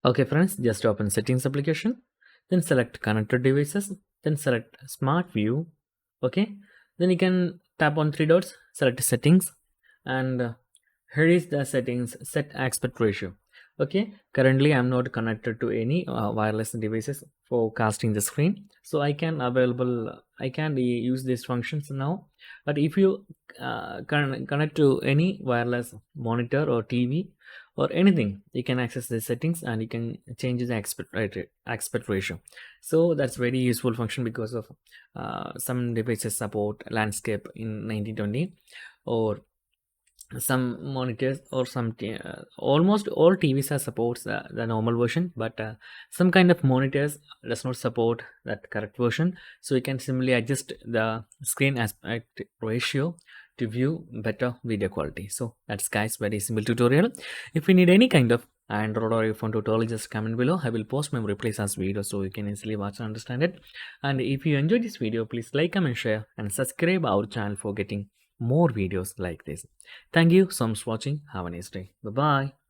Okay friends, just open settings application, then select connected devices, then select smart view. Okay, then you can tap on three dots, select settings, and here is the settings, set aspect ratio. Okay, currently I'm not connected to any wireless devices for casting the screen, so I can use these functions now. But if you connect to any wireless monitor or TV or anything, you can access the settings and you can change the aspect ratio. So that's very useful function because of some devices support landscape in 1920, or some monitors or almost all TVs are supports the normal version, but some kind of monitors does not support that correct version. So you can simply adjust the screen aspect ratio to view better video quality. So that's guys very simple tutorial. If you need any kind of Android or iPhone tutorial, just comment below. I will post my replays as video so you can easily watch and understand it. And if you enjoyed this video, please like, comment, share and subscribe our channel for getting more videos like this. Thank you so much for watching. Have a nice day. Bye bye.